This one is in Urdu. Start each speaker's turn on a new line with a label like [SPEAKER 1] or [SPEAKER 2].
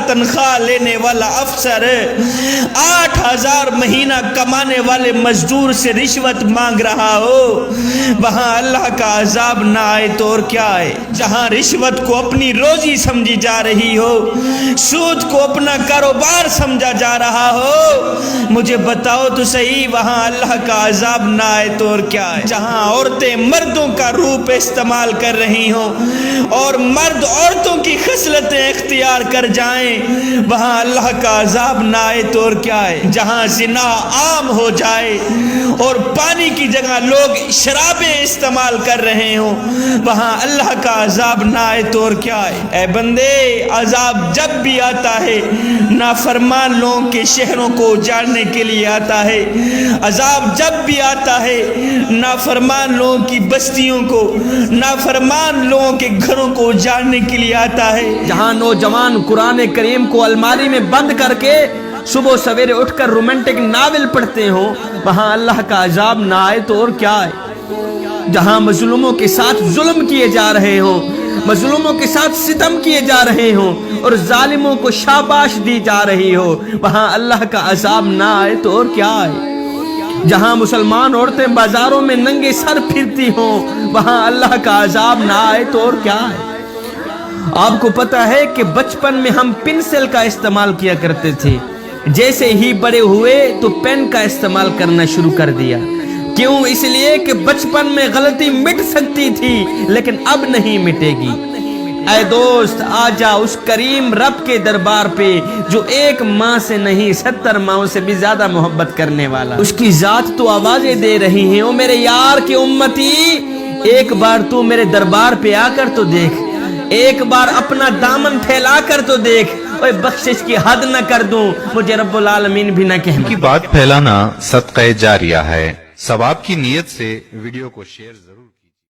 [SPEAKER 1] تنخواہ لینے والا افسر 8,000 مہینہ کمانے والے مزدور سے رشوت مانگ رہا ہو، وہاں اللہ کا عذاب نہ آئے تو اور کیا آئے؟ جہاں رشوت کو اپنی روزی سمجھی جا رہی ہو، سود کو اپنا کاروبار سمجھا جا رہا ہو، مجھے بتاؤ تو صحیح وہاں اللہ کا عذاب نہ آئے تو اور کیا آئے؟ جہاں عورتیں مردوں کا روپ استعمال کر رہی ہوں اور مرد عورتوں کی خصلتیں اختیار کر جائیں، وہاں اللہ کا عذاب نہ آئے تو اور کیا آئے؟ جہاں زنا عام ہو جائے اور پانی کی جگہ لوگ شرابیں استعمال کر رہے ہوں، وہاں اللہ کا عذاب نہ آئے تو اور کیا آئے؟ اے بندے، عذاب جب بھی آتا ہے نافرمان لوگوں کے شہروں کو اجاڑنے کے لیے آتا ہے، عذاب جب بھی آتا ہے نافرمان لوگوں کی بستیوں کو، نافرمان لوگوں کے گھروں کو اجاڑنے کے لیے آتا ہے۔
[SPEAKER 2] جہاں نوجوان قرآن کریم کو الماری میں بند کر کے صبح سویرے اٹھ کر رومانٹک ناول پڑھتے ہوں، وہاں اللہ کا عذاب نہ آئے تو اور کیا آئے؟ جہاں مظلوموں کے ساتھ ظلم کیے جا رہے ہوں، مظلوموں کے ساتھ ستم کیے جا رہے ہوں اور ظالموں کو شاباش دی جا رہی ہو، وہاں اللہ کا عذاب نہ آئے تو اور کیا آئے؟ جہاں مسلمان عورتیں بازاروں میں ننگے سر پھرتی ہوں، وہاں اللہ کا عذاب نہ آئے تو اور کیا آئے؟ آپ کو پتا ہے کہ بچپن میں ہم پنسل کا استعمال کیا کرتے تھے، جیسے ہی بڑے ہوئے تو پین کا استعمال کرنا شروع کر دیا۔ کیوں؟ اس لیے کہ بچپن میں غلطی مٹ سکتی تھی لیکن اب نہیں مٹے گی۔ اے دوست، آجا اس کریم رب کے دربار پہ جو ایک ماں سے نہیں 70 ماؤں سے بھی زیادہ محبت کرنے والا۔ اس کی ذات تو آوازیں دے رہی ہیں، او میرے یار کی امتی، ایک بار تو میرے دربار پہ آ کر تو دیکھ، ایک بار اپنا دامن پھیلا کر تو دیکھ، اوے بخشش کی حد نہ کر دوں، مجھے رب العالمین بھی نہ کہہ۔
[SPEAKER 3] کی بات پھیلانا صدقہ جاریہ ہے، ثواب کی نیت سے ویڈیو کو شیئر ضرور